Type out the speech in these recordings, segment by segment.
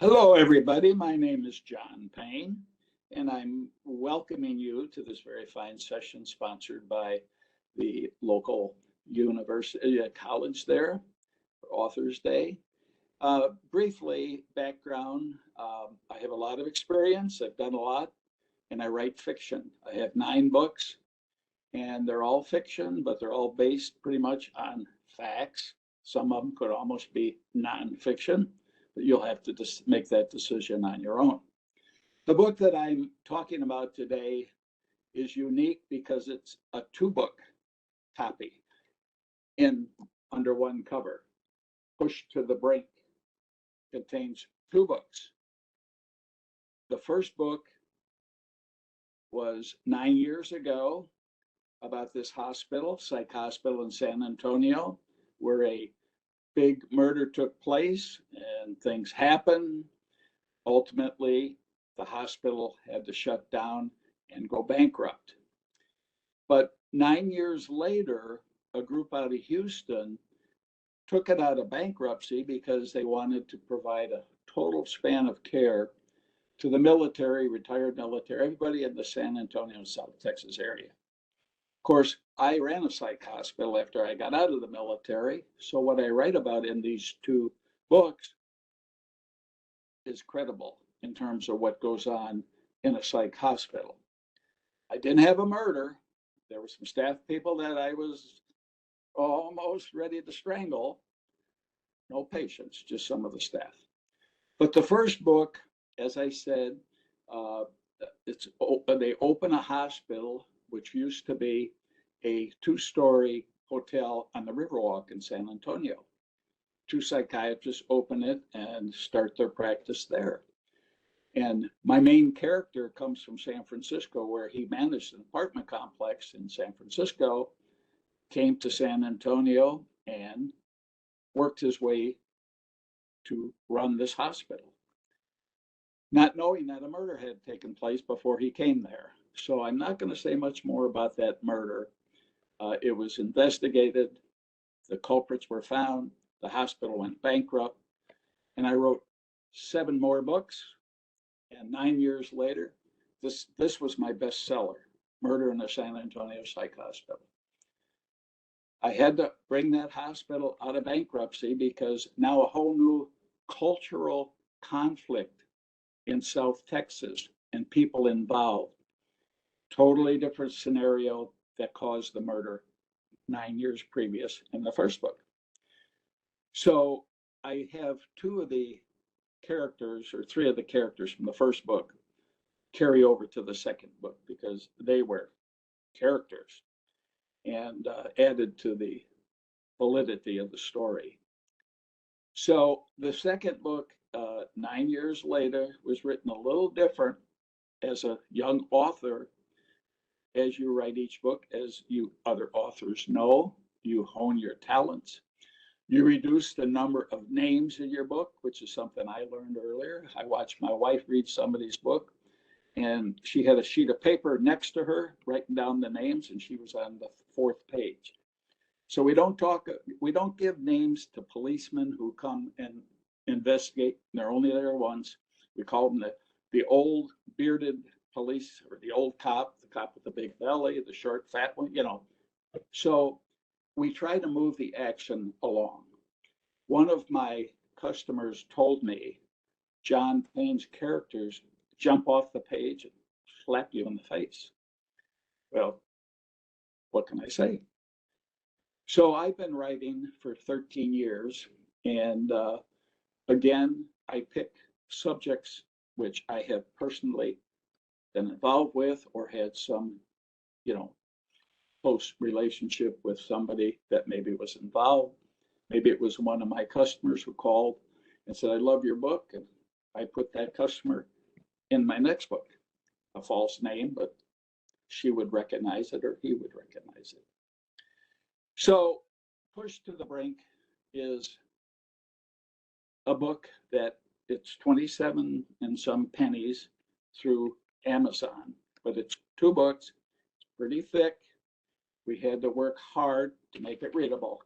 Hello, everybody. My name is John Payne, and I'm welcoming you to this very fine session sponsored by the local university college there for Authors Day. Briefly, background, I have a lot of experience. I've done a lot, and I write fiction. I have 9 books, and they're all fiction, but they're all based pretty much on facts. Some of them could almost be nonfiction, but you'll have to just make that decision on your own. The book that I'm talking about today is unique because it's a 2-book copy in under one cover. Pushed to the Brink contains 2 books. The first book was 9 years ago about this hospital, psych hospital in San Antonio, where a big murder took place and things happened. Ultimately, the hospital had to shut down and go bankrupt. But 9 years later, a group out of Houston took it out of bankruptcy because they wanted to provide a total span of care to the military, retired military, everybody in the San Antonio, South Texas area. Of course, I ran a psych hospital after I got out of the military. So what I write about in these 2 books is credible in terms of what goes on in a psych hospital. I didn't have a murder. There were some staff people that I was almost ready to strangle. No patients, just some of the staff. But the first book, as I said, they open a hospital, which used to be a 2-story hotel on the Riverwalk in San Antonio. 2 psychiatrists open it and start their practice there. And my main character comes from San Francisco, where he managed an apartment complex in San Francisco, came to San Antonio, and worked his way to run this hospital, not knowing that a murder had taken place before he came there. So I'm not going to say much more about that murder. It was investigated, the culprits were found, the hospital went bankrupt, and I wrote 7 more books. And 9 years later, this was my bestseller, Murder in the San Antonio Psych Hospital. I had to bring that hospital out of bankruptcy because now a whole new cultural conflict in South Texas and people involved. Totally different scenario that caused the murder 9 years previous in the first book. So I have 2 of the characters, or 3 of the characters from the first book, carry over to the second book because they were characters and added to the validity of the story. So the second book, 9 years later, was written a little different as a young author. As you write each book, as you other authors know, you hone your talents. You reduce the number of names in your book, which is something I learned earlier. I watched my wife read somebody's book, and she had a sheet of paper next to her writing down the names, and she was on the 4th page. So we don't give names to policemen who come and investigate. They're only there once. We call them the old bearded police, or the old cop, the cop with the big belly, the short, fat one, So we try to move the action along. One of my customers told me John Payne's characters jump off the page and slap you in the face. Well, what can I say? So I've been writing for 13 years, and again, I pick subjects which I have personally been involved with or had some, close relationship with somebody that maybe was involved. Maybe it was one of my customers who called and said, I love your book. And I put that customer in my next book, a false name, but she would recognize it or he would recognize it. So Pushed to the Brink is a book that it's 27 and some pennies through Amazon, but it's 2 books. It's pretty thick. We had to work hard to make it readable.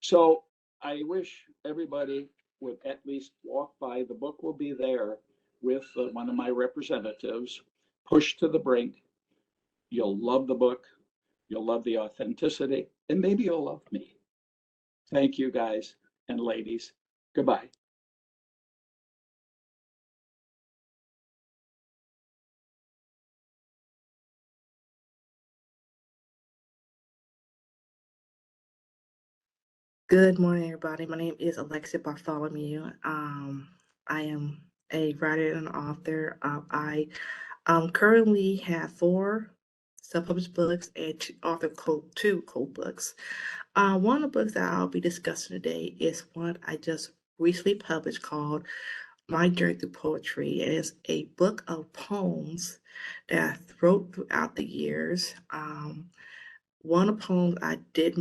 So I wish everybody would at least walk by, the book will be there with one of my representatives, push to the brink. You'll love the book. You'll love the authenticity, and maybe you'll love me. Thank you, guys and ladies. Goodbye. Good morning, everybody. My name is Alexia Bartholomew. I am a writer and an author. I currently have 4 self-published books and two co-books. One of the books that I'll be discussing today is one I just recently published called My Journey Through Poetry. It is a book of poems that I wrote throughout the years. One of the poems I did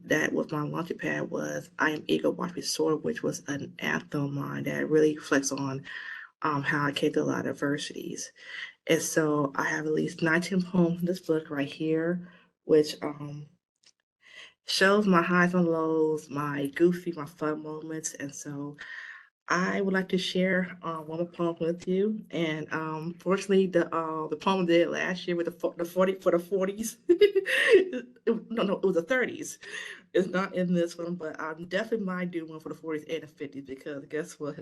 that was my launching pad was I Am Eagle, Watch Me Soar, which was an anthem of mine that really reflects on how I came through a lot of adversities. And so I have at least 19 poems in this book right here, which shows my highs and lows, my goofy, my fun moments. And so I would like to share one of the poems with you. And fortunately, the poem I did last year with the 40 for the 40s. No, it was the 30s. It's not in this one, but I definitely might do one for the 40s and the 50s because guess what?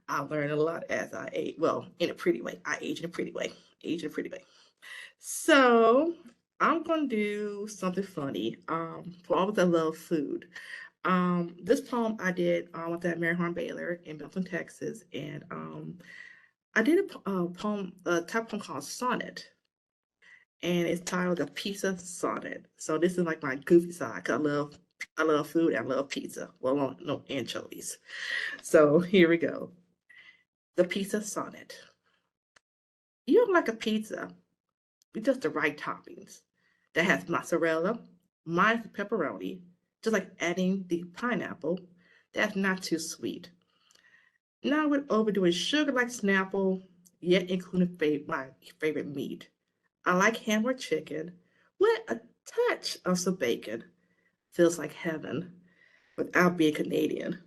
I learned a lot as I age. Well, in a pretty way. I age in a pretty way. Age in a pretty way. So I'm gonna do something funny. For all that love food. This poem I did with that Mary Horn Baylor in Belton, Texas, and I did a poem, a type poem called Sonnet, and it's titled "A Pizza Sonnet." So this is like my goofy side. 'Cause I love food. And I love pizza. Well, no anchovies. So here we go. The Pizza Sonnet. You don't like a pizza with just the right toppings that has mozzarella, minus pepperoni, just like adding the pineapple. That's not too sweet. Not with overdoing sugar like Snapple, yet including my favorite meat. I like ham or chicken with a touch of some bacon. Feels like heaven without being Canadian.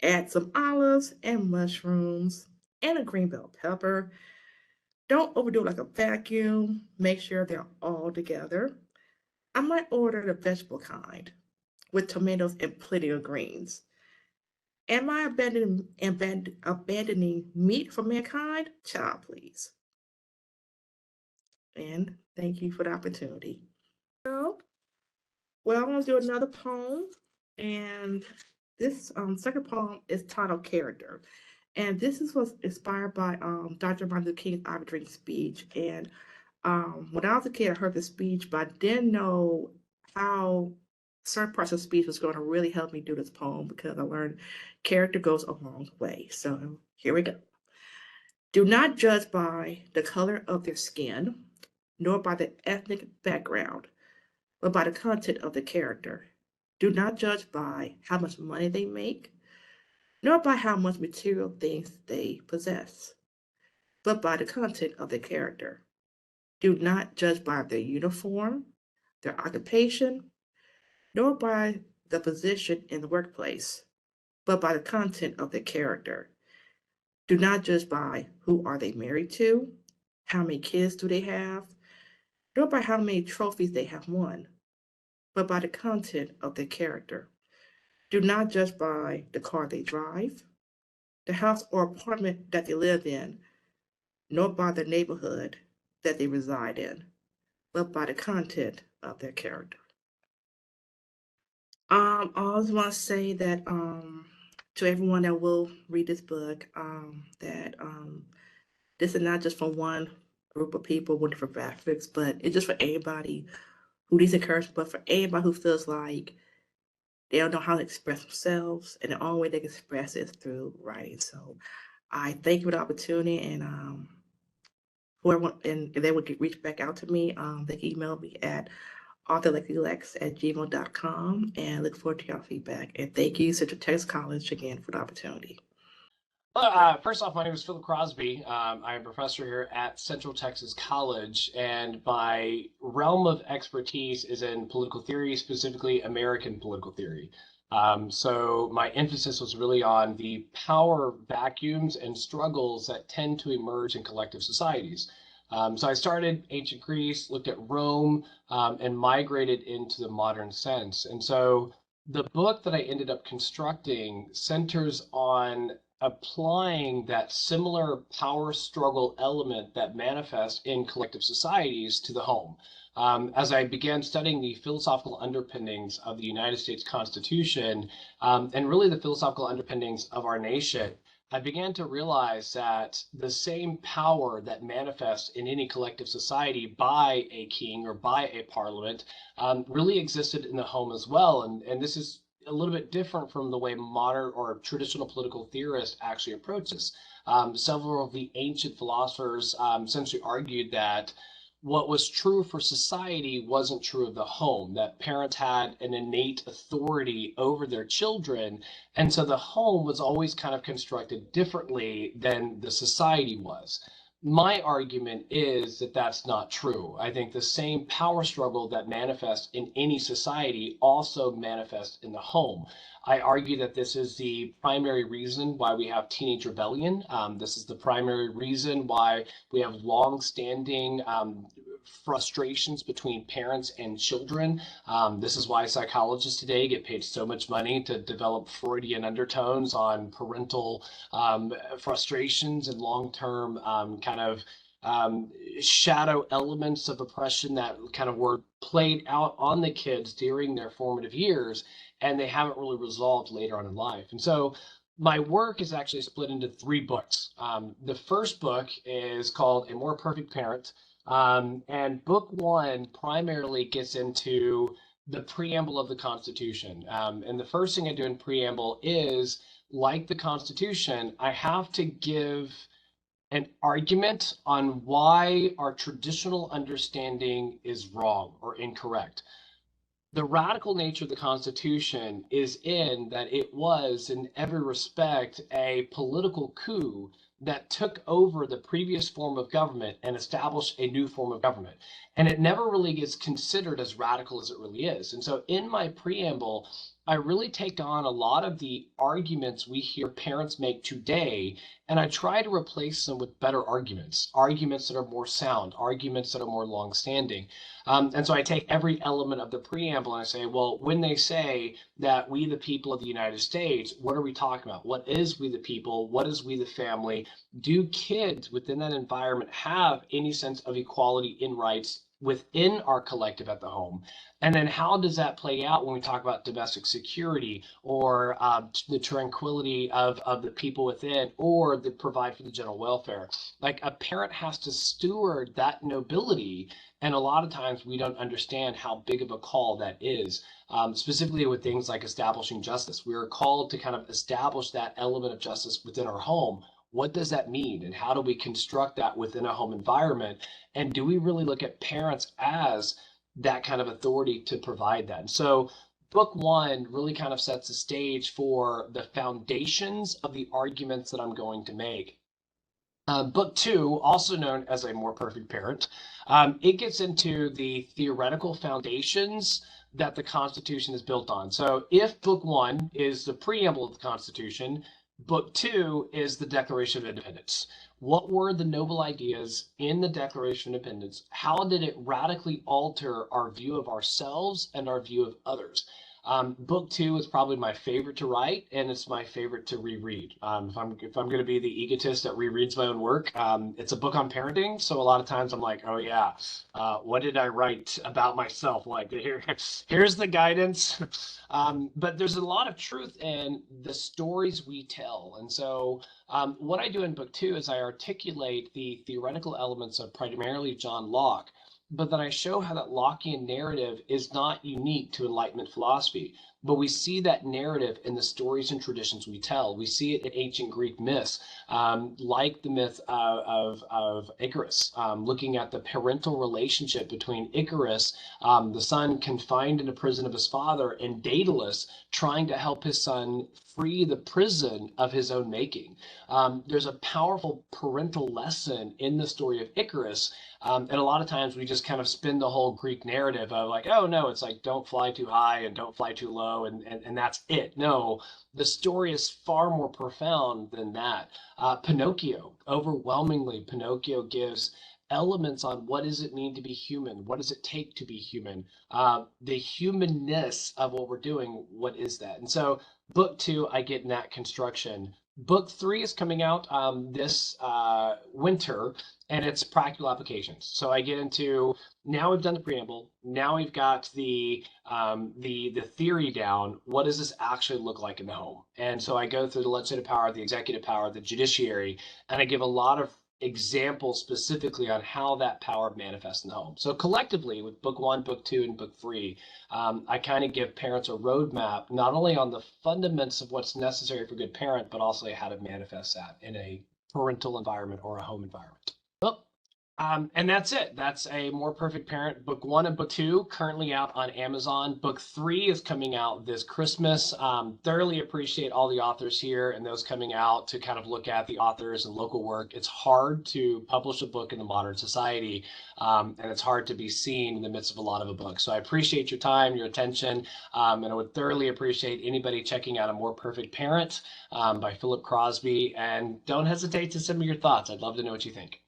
Add some olives and mushrooms and a green bell pepper. Don't overdo it like a vacuum. Make sure they're all together. I might order the vegetable kind with tomatoes and plenty of greens. Am I abandoning meat for mankind? Child, please. And thank you for the opportunity. So, well, I'm going to do another poem. And this second poem is titled Character. And was inspired by Dr. Martin Luther King's Ivy Drink speech. And when I was a kid, I heard the speech, but I didn't know how certain parts of the speech was going to really help me do this poem because I learned character goes a long way. So here we go. Do not judge by the color of their skin, nor by the ethnic background, but by the content of the character. Do not judge by how much money they make, nor by how much material things they possess, but by the content of their character. Do not judge by their uniform, their occupation, nor by the position in the workplace, but by the content of their character. Do not judge by who are they married to, how many kids do they have, nor by how many trophies they have won, but by the content of their character. Do not judge by the car they drive, the house or apartment that they live in, nor by the neighborhood that they reside in, but by the content of their character. I always want to say that to everyone that will read this book, that this is not just for one group of people with different backgrounds, but it's just for anybody who needs encouragement, but for anybody who feels like they don't know how to express themselves, and the only way they can express it is through writing. So I thank you for the opportunity, and whoever and if they would reach back out to me, they can email me at authorlexilex@gmail.com and look forward to your feedback. And thank you, Central Texas College, again for the opportunity. First off, my name is Philip Crosby. I'm a professor here at Central Texas College, and my realm of expertise is in political theory, specifically American political theory. So my emphasis was really on the power vacuums and struggles that tend to emerge in collective societies. So I started ancient Greece, looked at Rome, and migrated into the modern sense. And so the book that I ended up constructing centers on applying that similar power struggle element that manifests in collective societies to the home. As I began studying the philosophical underpinnings of the United States Constitution, and really the philosophical underpinnings of our nation, I began to realize that the same power that manifests in any collective society by a king or by a parliament really existed in the home as well. And this is a little bit different from the way modern or traditional political theorists actually approach this. Several of the ancient philosophers essentially argued that what was true for society wasn't true of the home, that parents had an innate authority over their children. And so the home was always kind of constructed differently than the society was. My argument is that that's not true. I think the same power struggle that manifests in any society also manifests in the home. I argue that this is the primary reason why we have teenage rebellion. This is the primary reason why we have long-standing frustrations between parents and children. This is why psychologists today get paid so much money to develop Freudian undertones on parental frustrations and long-term kind of shadow elements of oppression that kind of were played out on the kids during their formative years, and they haven't really resolved later on in life. And so my work is actually split into three books. The first book is called A More Perfect Parent. And book one primarily gets into the preamble of the Constitution. And the first thing I do in preamble is, like the Constitution, I have to give an argument on why our traditional understanding is wrong or incorrect. The radical nature of the Constitution is in that it was, in every respect, a political coup that took over the previous form of government and established a new form of government. And it never really gets considered as radical as it really is. And so in my preamble, I really take on a lot of the arguments we hear parents make today, and I try to replace them with better arguments, arguments that are more sound, arguments that are more long-standing. And so I take every element of the preamble and I say, well, when they say that we, the people of the United States, what are we talking about? What is we, the people? What is we, the family? Do kids within that environment have any sense of equality in rights within our collective at the home? And then how does that play out when we talk about domestic security or the tranquility of the people within, or the provide for the general welfare? Like, a parent has to steward that nobility, and a lot of times we don't understand how big of a call that is, specifically with things like establishing justice. We are called to kind of establish that element of justice within our home. What does that mean? And how do we construct that within a home environment? And do we really look at parents as that kind of authority to provide that? And so book one really kind of sets the stage for the foundations of the arguments that I'm going to make. Book two, also known as A More Perfect Parent, it gets into the theoretical foundations that the Constitution is built on. So if book one is the preamble of the Constitution, book two is the Declaration of Independence. What were the noble ideas in the Declaration of Independence? How did it radically alter our view of ourselves and our view of others? Book two is probably my favorite to write, and it's my favorite to reread. If I'm going to be the egotist that rereads my own work, it's a book on parenting. So a lot of times I'm like, oh yeah, what did I write about myself? Like, here's the guidance. But there's a lot of truth in the stories we tell. And so what I do in book two is I articulate the theoretical elements of primarily John Locke, but then I show how that Lockean narrative is not unique to Enlightenment philosophy. But we see that narrative in the stories and traditions we tell. We see it in ancient Greek myths, like the myth of Icarus, looking at the parental relationship between Icarus, the son confined in a prison of his father, and Daedalus trying to help his son free the prison of his own making. There's a powerful parental lesson in the story of Icarus. And a lot of times we just kind of spin the whole Greek narrative of like, oh no, it's like don't fly too high and don't fly too low, and that's it. No, the story is far more profound than that. Pinocchio, overwhelmingly, Pinocchio gives elements on what does it mean to be human? What does it take to be human? The humanness of what we're doing, what is that? And so book 2, I get in that construction. Book 3 is coming out this winter, and it's practical applications. So I get into, now we've done the preamble, now we've got the theory down. What does this actually look like in the home? And so I go through the legislative power, the executive power, the judiciary, and I give a lot of examples specifically on how that power manifests in the home. So collectively, with book 1, book 2, and book 3, I kind of give parents a roadmap, not only on the fundamentals of what's necessary for a good parent, but also how to manifest that in a parental environment or a home environment. And that's it. That's A More Perfect Parent. Book 1 and book 2 currently out on Amazon. Book 3 is coming out this Christmas. Thoroughly appreciate all the authors here and those coming out to kind of look at the authors and local work. It's hard to publish a book in the modern society, and it's hard to be seen in the midst of a lot of a book. So I appreciate your time, your attention, and I would thoroughly appreciate anybody checking out A More Perfect Parent by Philip Crosby. And don't hesitate to send me your thoughts. I'd love to know what you think.